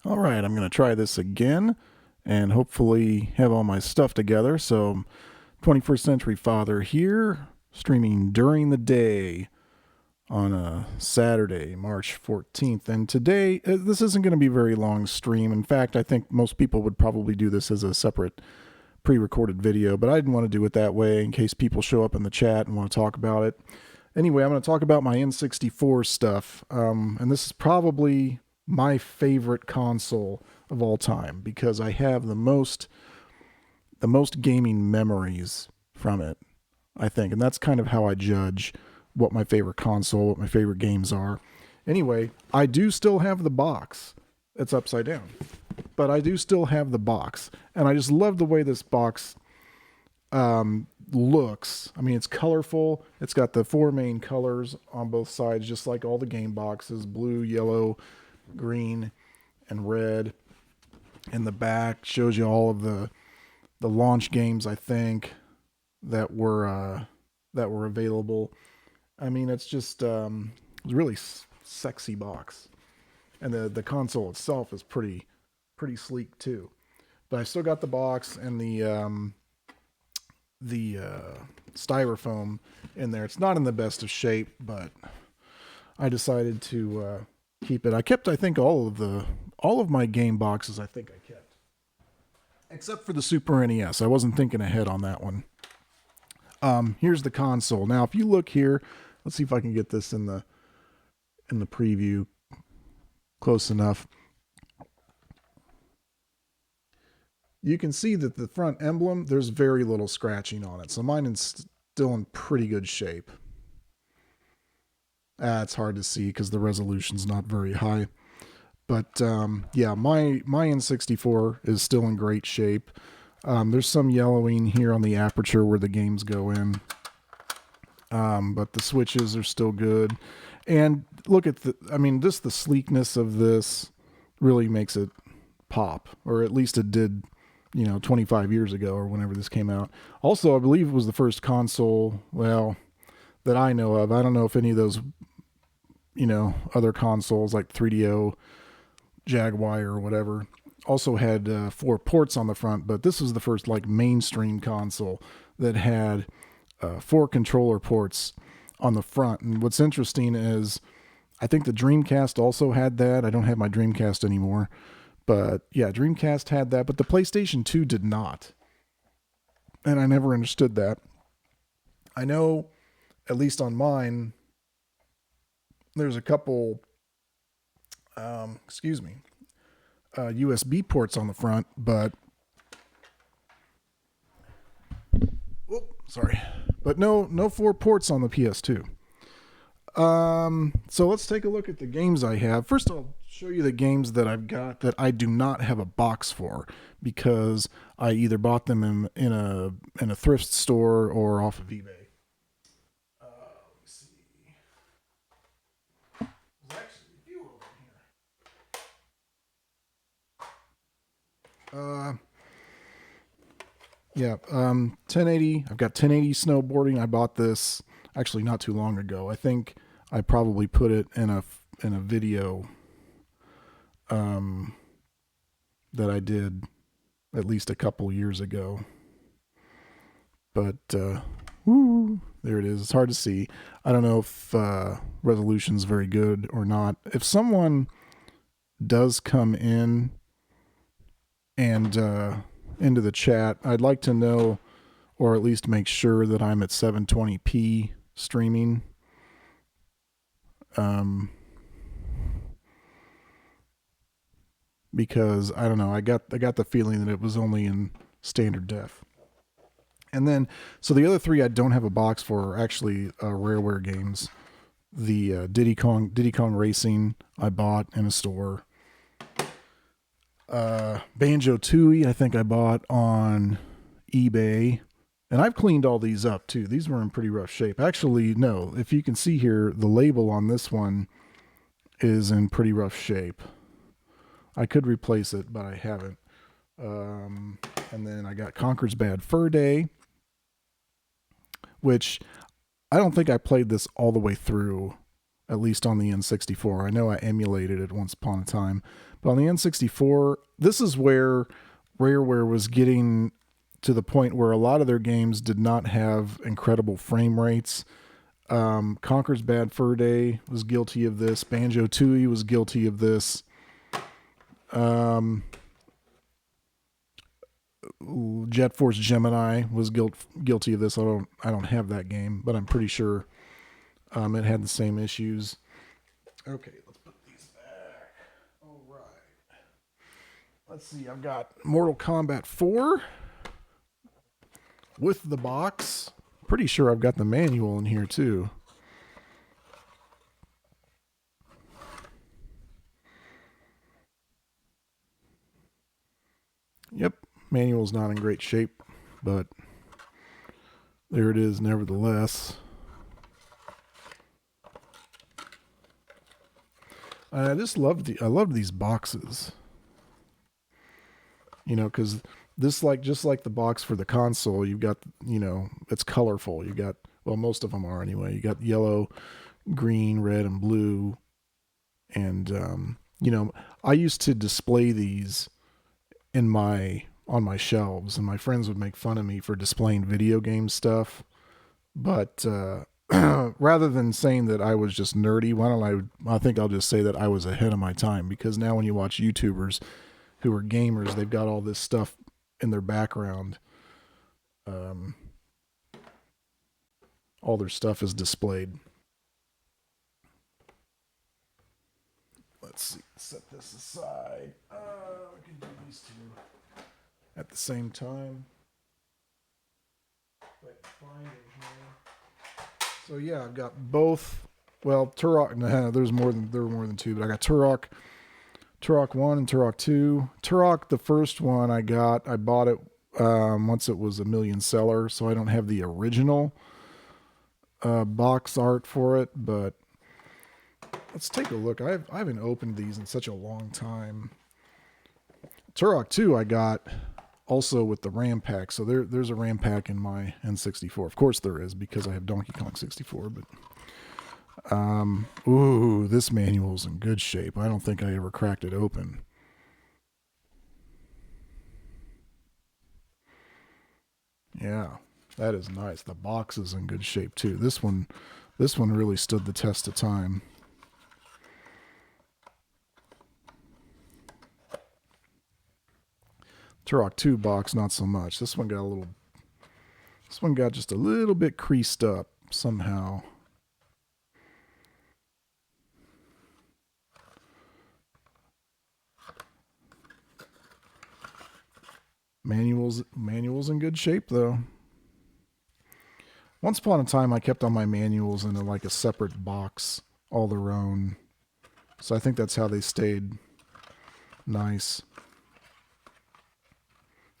All right, I'm going to try this again and hopefully have all my stuff together. So, 21st Century Father here, streaming during the day on a Saturday, March 14th. And today, this isn't going to be a very long stream. In fact, I think most people would probably do this as a separate pre-recorded video, but I didn't want to do it that way in case people show up in the chat and want to talk about it. Anyway, I'm going to talk about my N64 stuff, and this is probably my favorite console of all time because I have the most gaming memories from it, I think, and that's kind of how I judge what my favorite console, what my favorite games are. Anyway, I do still have the box. It's upside down, but I do still have the box, and I just love the way this box looks. I mean, it's colorful. It's got the four main colors on both sides, just like all the game boxes: blue, yellow, green, and red. And the back shows you all of the launch games, I think, that were available. I mean, it's just it's a really sexy box, and the console itself is pretty sleek too. But I still got the box and the styrofoam in there. It's not in the best of shape, but I decided to keep it. I kept, I think, all of my game boxes. I think I kept, except for the Super NES. I wasn't thinking ahead on that one. Here's the console. Now, if you look here, let's see if I can get this in the preview close enough. You can see that the front emblem, there's very little scratching on it. So mine is still in pretty good shape. It's hard to see because the resolution's not very high. But yeah, my N64 is still in great shape. There's some yellowing here on the aperture where the games go in. But the switches are still good. And look at just the sleekness of this really makes it pop. Or at least it did, 25 years ago or whenever this came out. Also, I believe it was the first console, that I know of. I don't know if any of those, other consoles like 3DO, Jaguar or whatever also had 4 ports on the front, but this was the first mainstream console that had 4 controller ports on the front. And what's interesting is I think the Dreamcast also had that. I don't have my Dreamcast anymore, but yeah, Dreamcast had that, but the PlayStation 2 did not. And I never understood that. I know, at least on mine, there's a couple USB ports on the front, but but no 4 ports on the PS2. So let's take a look at the games I have. First, I'll show you the games that I've got that I do not have a box for because I either bought them in a thrift store or off of eBay. Let me see. There's actually a few over here. Yeah, 1080. I've got 1080 snowboarding. I bought this actually not too long ago. I think I probably put it in a video that I did at least a couple years ago. But there it is. It's hard to see. I don't know if resolution's very good or not. If someone does come in and into the chat, I'd like to know, or at least make sure that I'm at 720p streaming. Because I don't know, I got the feeling that it was only in standard def. And then, so the other 3 I don't have a box for are actually Rareware games. The Diddy Kong Racing I bought in a store. Banjo-Tooie I think I bought on eBay. And I've cleaned all these up too. These were in pretty rough shape. Actually, no, if you can see here, the label on this one is in pretty rough shape. I could replace it, but I haven't. And then I got Conker's Bad Fur Day, which I don't think I played this all the way through at least on the N64. I know I emulated it once upon a time, but on the N64, this is where Rareware was getting to the point where a lot of their games did not have incredible frame rates. Conker's Bad Fur Day was guilty of this. Banjo-Tooie was guilty of this. Jet Force Gemini was guilty of this. I don't have that game, but I'm pretty sure it had the same issues. Okay, let's put these back. All right. Let's see. I've got Mortal Kombat 4 with the box. Pretty sure I've got the manual in here too. Yep, manual's not in great shape, but there it is nevertheless. I loved these boxes. You know, because this, like, just like the box for the console, you've got, you know, it's colorful. You got, well, most of them are anyway. You got yellow, green, red, and blue. And you know, I used to display these on my shelves, and my friends would make fun of me for displaying video game stuff. But rather than saying that I was just nerdy, I think I'll just say that I was ahead of my time, because now when you watch YouTubers who are gamers, they've got all this stuff in their background. All their stuff is displayed. Let's see, set this aside. We can do these two at the same time. Find it here. So yeah, I've got both. Well, Turok. Nah, there were more than two, but I got Turok 1 and Turok 2. Turok, the first one I bought it once it was a million seller, so I don't have the original box art for it, but let's take a look. I haven't opened these in such a long time. Turok 2 I got also with the RAM pack, so there's a RAM pack in my N64. Of course there is, because I have Donkey Kong 64, but ooh, this manual's in good shape. I don't think I ever cracked it open. Yeah, that is nice. The box is in good shape too. This one really stood the test of time. Turok 2 box, not so much. This one got just a little bit creased up somehow. Manual's in good shape though. Once upon a time, I kept all my manuals in like a separate box, all their own. So I think that's how they stayed nice.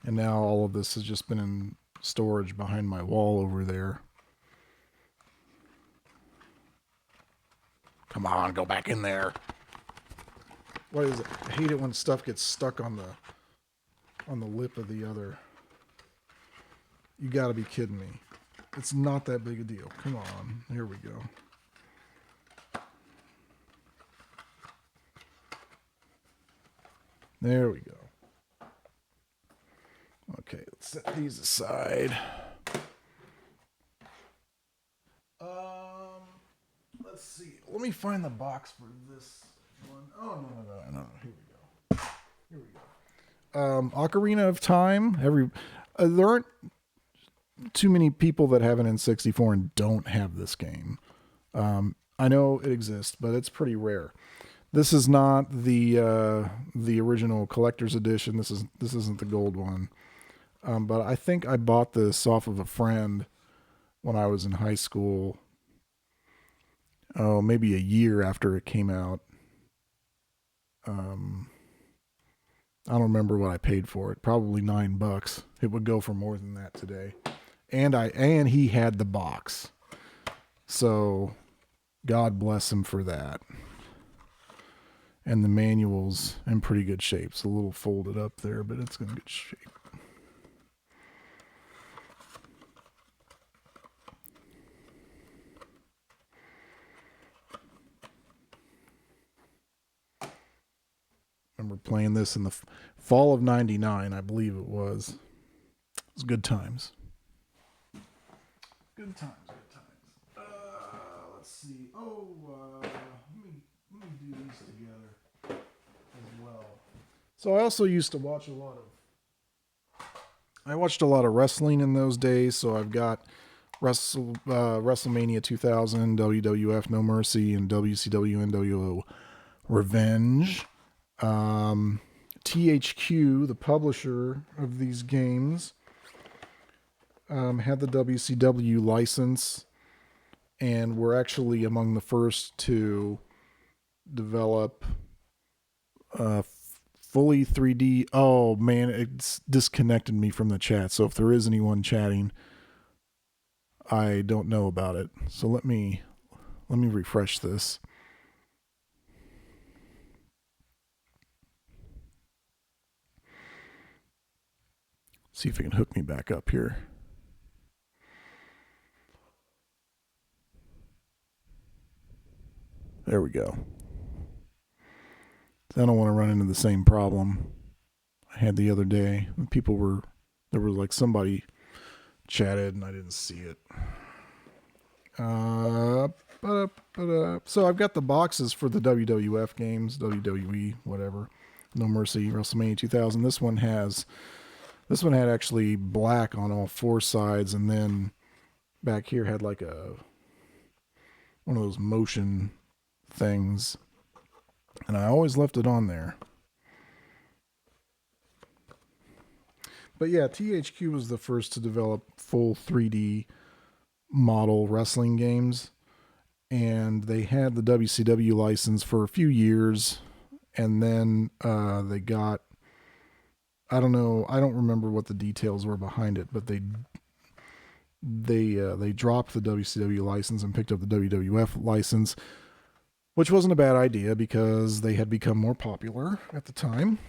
And now all of this has just been in storage behind my wall over there. Come on, go back in there. What is it? I hate it when stuff gets stuck on the lip of the other. You gotta be kidding me. It's not that big a deal. Come on. Here we go. There we go. Okay, let's set these aside. Let's see. Let me find the box for this one. Oh, no. Here we go. Ocarina of Time. There aren't too many people that have an N64 and don't have this game. I know it exists, but it's pretty rare. This is not the original collector's edition. This isn't the gold one. But I think I bought this off of a friend when I was in high school. Oh, maybe a year after it came out. I don't remember what I paid for it. Probably $9. It would go for more than that today. And he had the box. So God bless him for that. And the manual's in pretty good shape. It's a little folded up there, but it's in good shape. remember playing this in the fall of '99, I believe it was. It was good times. Good times, good times. Let's see. Let me do these together as well. So I also used to watch a lot of. I watched a lot of wrestling in those days. So I've got WrestleMania 2000, WWF No Mercy, and WCW NWO Revenge. THQ, the publisher of these games, had the WCW license and were actually among the first to develop fully 3D. Oh man, it's disconnected me from the chat. So if there is anyone chatting, I don't know about it. So let me refresh this. See if it can hook me back up here. There we go. I don't want to run into the same problem I had the other day. There was like somebody chatted and I didn't see it. So I've got the boxes for the WWF games, WWE, whatever. No Mercy, WrestleMania 2000. This one had actually black on all four sides, and then back here had like one of those motion things, and I always left it on there. But yeah, THQ was the first to develop full 3D model wrestling games, and they had the WCW license for a few years, and then they got, I don't remember what the details were behind it, but they dropped the WCW license and picked up the WWF license, which wasn't a bad idea because they had become more popular at the time.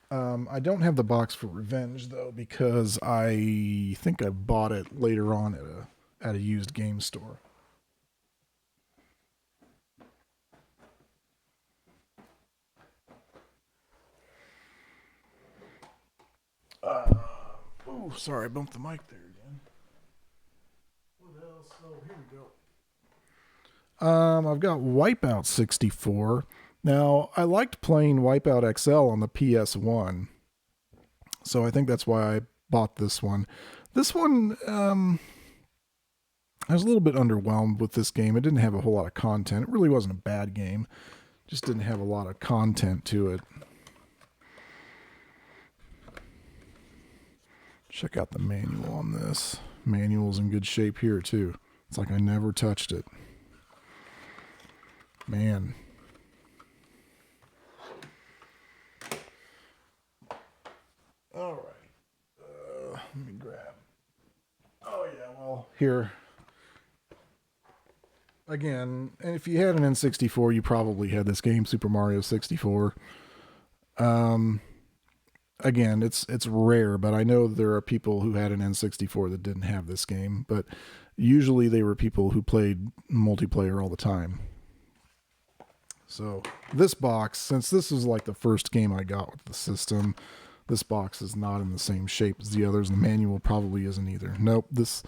I don't have the box for Revenge though, because I think I bought it later on at a used game store. Sorry, I bumped the mic there again. What else? Oh, here we go. I've got Wipeout 64. Now, I liked playing Wipeout XL on the PS1, so I think that's why I bought this one. This one, I was a little bit underwhelmed with this game. It didn't have a whole lot of content. It really wasn't a bad game. Just didn't have a lot of content to it. Check out the manual on this. Manual's in good shape here, too. It's like I never touched it. Man. All right. Let me grab. Oh, yeah, well, here. Again, and if you had an N64, you probably had this game, Super Mario 64. Again, it's rare, but I know there are people who had an N64 that didn't have this game, but usually they were people who played multiplayer all the time. So this box, since this is like the first game I got with the system, this box is not in the same shape as the others. The manual probably isn't either. Nope, this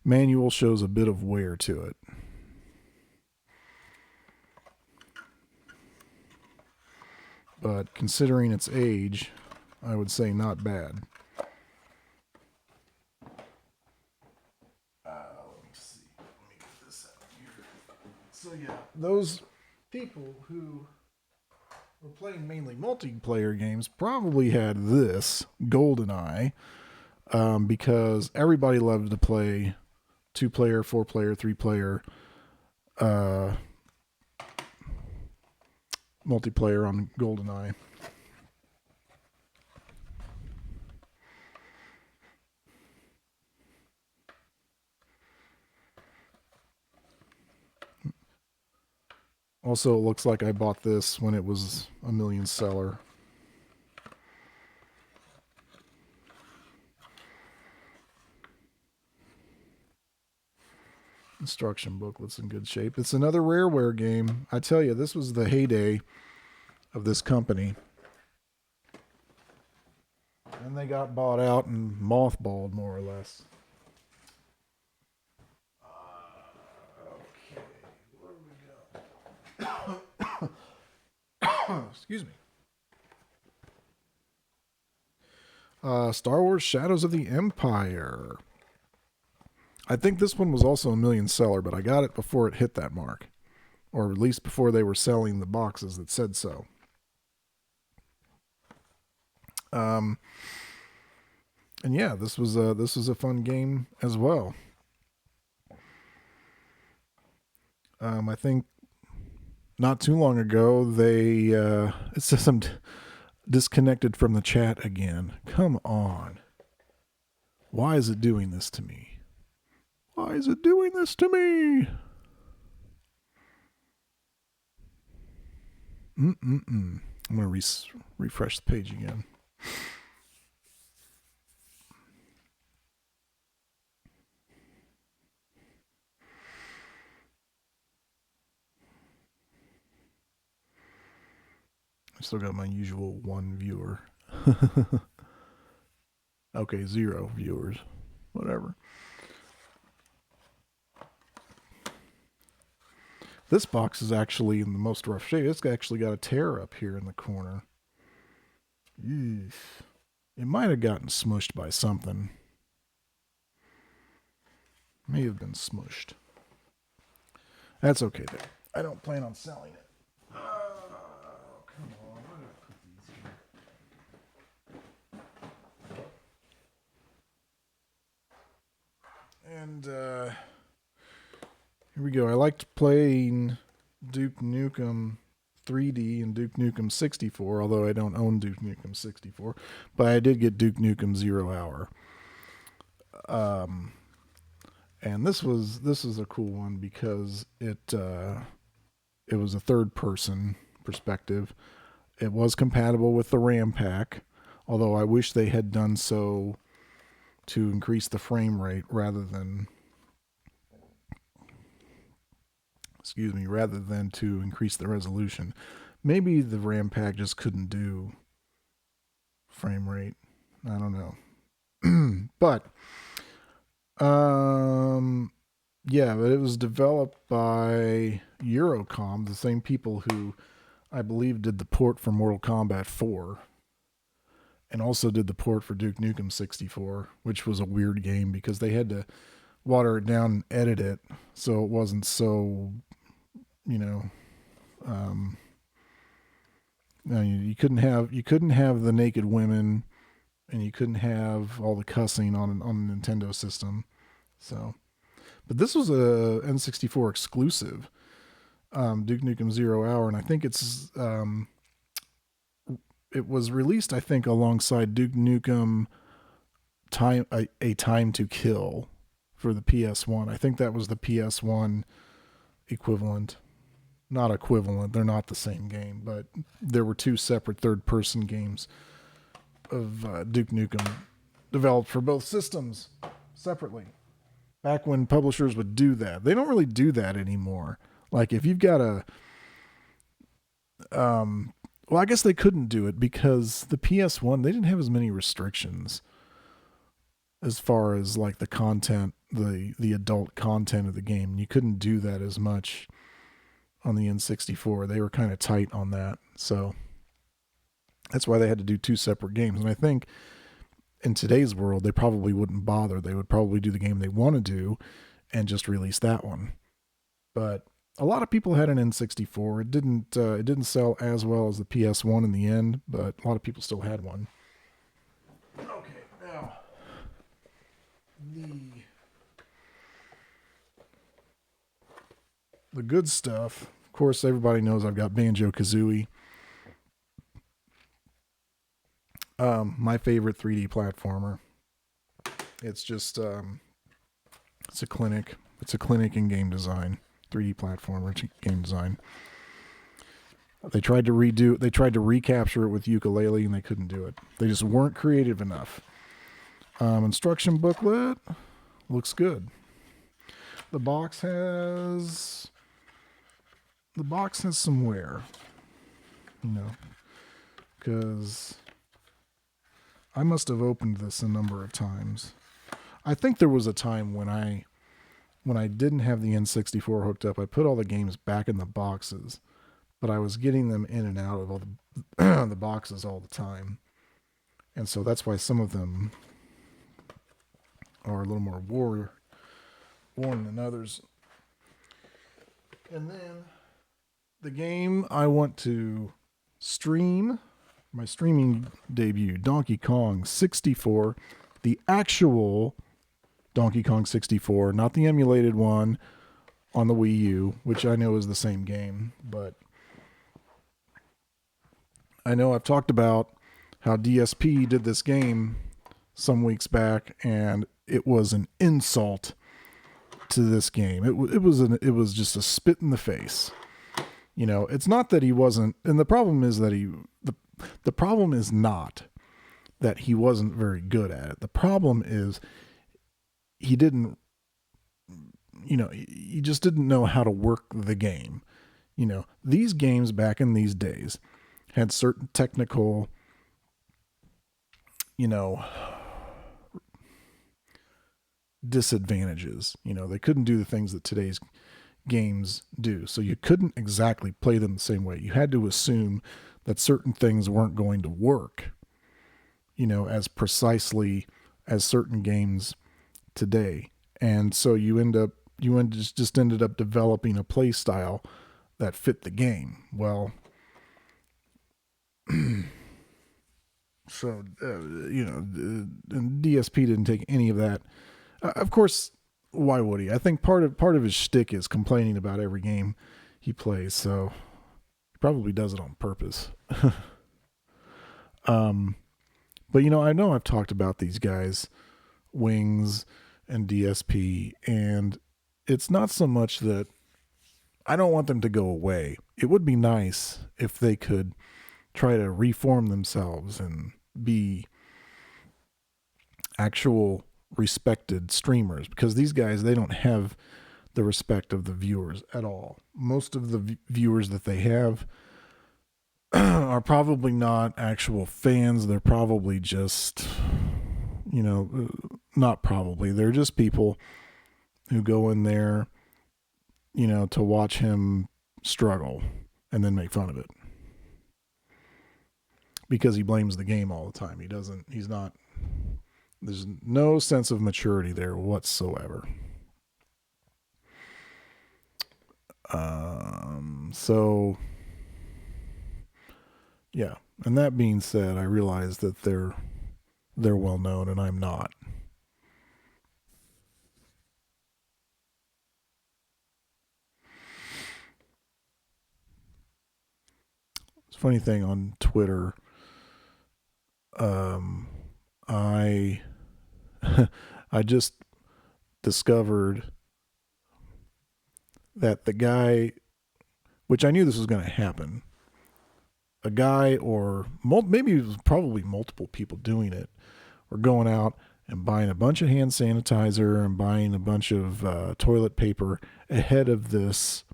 manual shows a bit of wear to it. But considering its age, I would say not bad. Let me see. Let me get this out here. So yeah, those people who were playing mainly multiplayer games probably had this GoldenEye, because everybody loved to play 2-player, 4-player, 3-player multiplayer on GoldenEye. Also, it looks like I bought this when it was a million seller. Instruction booklet's in good shape. It's another Rareware game. I tell you, this was the heyday of this company. And they got bought out and mothballed, more or less. Okay, where do we go? Excuse me. Star Wars Shadows of the Empire. I think this one was also a million seller, but I got it before it hit that mark. Or at least before they were selling the boxes that said so. And yeah, this was a fun game as well. I think not too long ago they it says I'm disconnected from the chat again. Come on. Why is it doing this to me? Why is it doing this to me? I'm going to refresh the page again. I still got my usual one viewer. Okay, 0 viewers. Whatever. This box is actually in the most rough shape. It's actually got a tear up here in the corner. Eesh. It might have gotten smushed by something. May have been smushed. That's okay though. I don't plan on selling it. Oh, come on. Where did I put these here? And here we go. I liked playing Duke Nukem 3D and Duke Nukem 64, although I don't own Duke Nukem 64, but I did get Duke Nukem 0 Hour. And this was a cool one because it was a third person perspective. It was compatible with the RAM pack, although I wish they had done so to increase the frame rate rather than to increase the resolution. Maybe the RAM pack just couldn't do frame rate. I don't know. But but it was developed by Eurocom, the same people who I believe did the port for Mortal Kombat 4 and also did the port for Duke Nukem 64, which was a weird game because they had to water it down and edit it so it wasn't so, you couldn't have the naked women and you couldn't have all the cussing on a Nintendo system. So, but this was a N64 exclusive, Duke Nukem 0 Hour, and I think it was released, I think, alongside Duke Nukem A Time to Kill for the PS1. I think that was the PS1 equivalent. Not equivalent, they're not the same game, but there were two separate third-person games of Duke Nukem developed for both systems separately. Back when publishers would do that. They don't really do that anymore. Like if you've got well, I guess they couldn't do it because the PS1, they didn't have as many restrictions as far as like the content, the adult content of the game. You couldn't do that as much on the N64. They were kind of tight on that. So that's why they had to do two separate games. And I think in today's world, they probably wouldn't bother. They would probably do the game they want to do and just release that one. But a lot of people had an N64. It didn't sell as well as the PS1 in the end, but a lot of people still had one. Okay, now the good stuff. Of course, everybody knows I've got Banjo-Kazooie. My favorite 3D platformer. It's just it's a clinic. It's a clinic in game design. 3D platformer game design. They tried to recapture it with Yooka-Laylee and they couldn't do it. They just weren't creative enough. Instruction booklet looks good. The box has some wear. you know, because I must have opened this a number of times. I think there was a time when I didn't have the N64 hooked up, I put all the games back in the boxes, but I was getting them in and out of all the the boxes all the time. And so that's why some of them are a little more worn than others. And then the game I want to stream, my streaming debut, Donkey Kong 64, the actual Donkey Kong 64, not the emulated one on the Wii U, which I know is the same game, but I know I've talked about how DSP did this game some weeks back, and it was an insult to this game. It was just a spit in the face. You know, it's not that he wasn't, and the problem is that the problem is not that he wasn't very good at it. The problem is he didn't, you know, he just didn't know how to work the game. You know, these games back in these days had certain technical, you know, disadvantages. You know, they couldn't do the things that today's games do. So you couldn't exactly play them the same way. You had to assume that certain things weren't going to work, you know, as precisely as certain games today. And so just ended up developing a play style that fit the game. Well, so you know, and DSP didn't take any of that. Of course, why would he? I think part of his shtick is complaining about every game he plays, so he probably does it on purpose. um, but you know I've talked about these guys, Wings and DSP, and it's not so much that I don't want them to go away. It would be nice if they could try to reform themselves and be actual respected streamers, because these guys, they don't have the respect of the viewers at all. Most of the viewers that they have are probably not actual fans. They're probably just, you know, not probably. They're just people who go in there, you know, to watch him struggle and then make fun of it. Because he blames the game all the time. He's not, there's no sense of maturity there whatsoever. So yeah. And that being said, I realize that they're well known and I'm not. It's a funny thing on Twitter. I I just discovered that the guy, which I knew this was going to happen, a guy or maybe it was probably multiple people doing it, were going out and buying a bunch of hand sanitizer and buying a bunch of toilet paper ahead of this,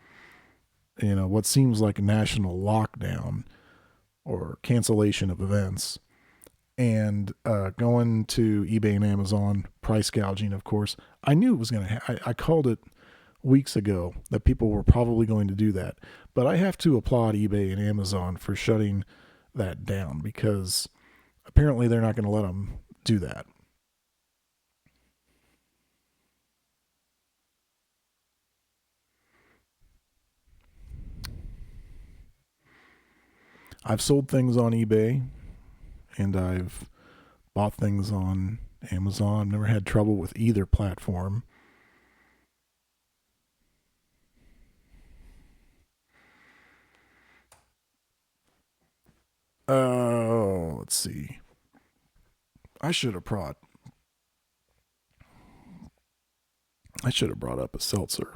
you know, what seems like a national lockdown or cancellation of events, and going to eBay and Amazon, price gouging, of course. I knew it was going to I called it weeks ago that people were probably going to do that. But I have to applaud eBay and Amazon for shutting that down, because apparently they're not going to let them do that. I've sold things on eBay and I've bought things on Amazon. I've never had trouble with either platform. Oh, let's see. I should have brought up a seltzer.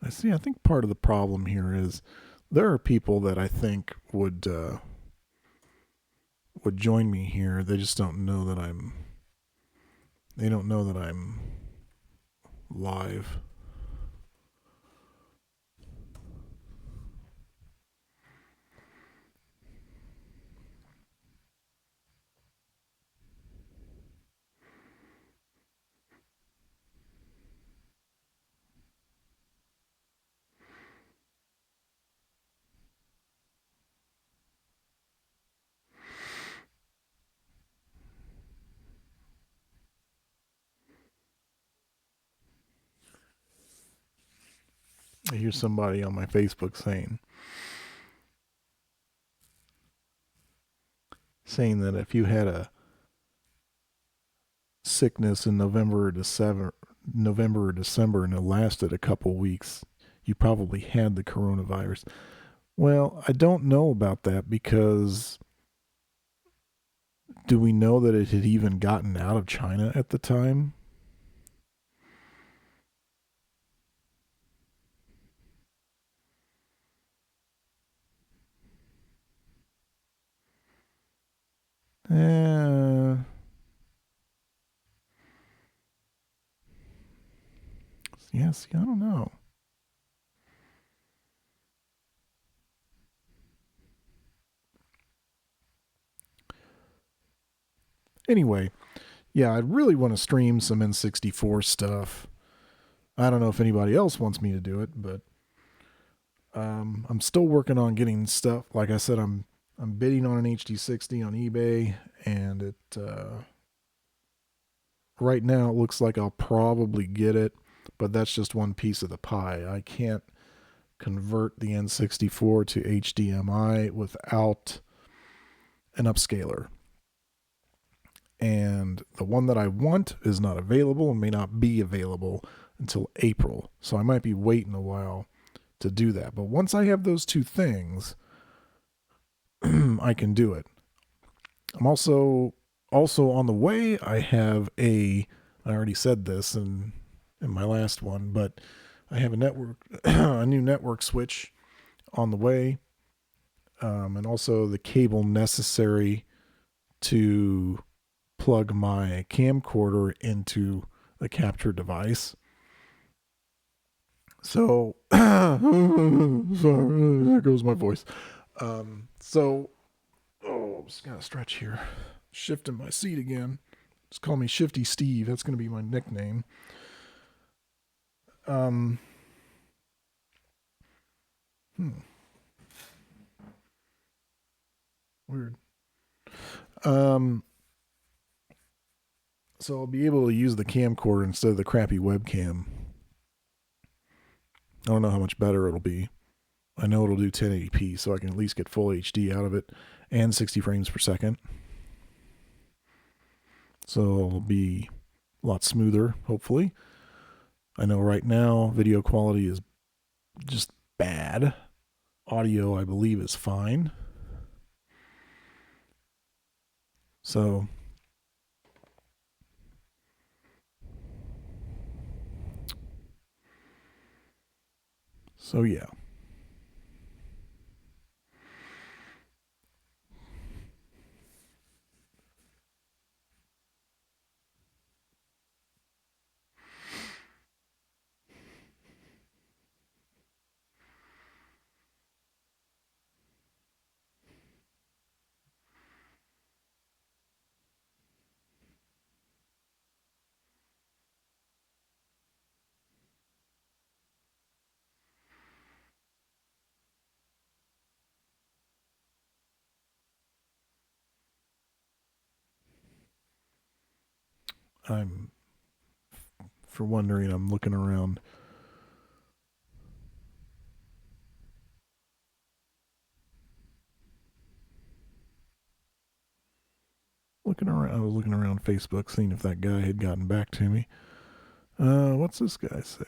I see. I think part of the problem here is there are people that I think would join me here. They just don't know that I'm. They don't know that I'm live. I hear somebody on my Facebook saying that if you had a sickness in November or December, and it lasted a couple weeks, you probably had the coronavirus. Well, I don't know about that because do we know that it had even gotten out of China at the time? Uh, yes, I don't know. Anyway, yeah, I really want to stream some N64 stuff. I don't know if anybody else wants me to do it, but I'm still working on getting stuff. Like I said, I'm bidding on an HD60 on eBay, and it right now it looks like I'll probably get it, but that's just one piece of the pie. I can't convert the N64 to HDMI without an upscaler. And the one that I want is not available and may not be available until April. So I might be waiting a while to do that. But once I have those two things, I can do it. I'm also on the way. I already said this in my last one, but I have a new network switch on the way, and also the cable necessary to plug my camcorder into the capture device. So, sorry, there goes my voice. So, I'm just gonna stretch here, shifting my seat again. Just call me Shifty Steve. That's gonna be my nickname. Um, hmm, weird. Um, so I'll be able to use the camcorder instead of the crappy webcam. I don't know how much better it'll be. I know it'll do 1080p, so I can at least get full HD out of it and 60 frames per second. So it'll be a lot smoother, hopefully. I know right now video quality is just bad. Audio, I believe, is fine. So, yeah. I'm, for wondering, I'm looking around. I was looking around Facebook, seeing if that guy had gotten back to me. What's this guy say?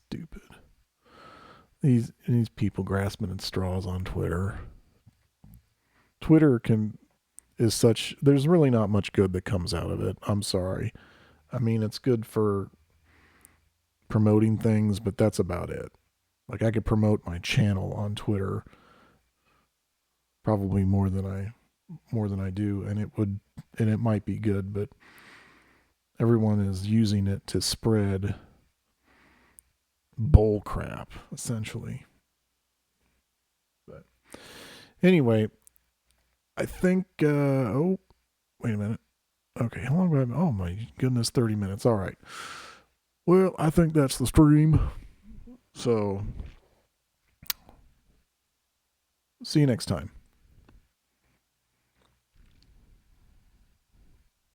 stupid. These people grasping at straws on Twitter. Twitter is such. There's really not much good that comes out of it. I'm sorry. I mean, it's good for promoting things, but that's about it. Like, I could promote my channel on Twitter probably more than I do, and it might be good, but everyone is using it to spread bull crap, essentially. But anyway, I think oh, wait a minute. Okay, how long have I, oh my goodness, 30 minutes. All right. Well, I think that's the stream. So, see you next time.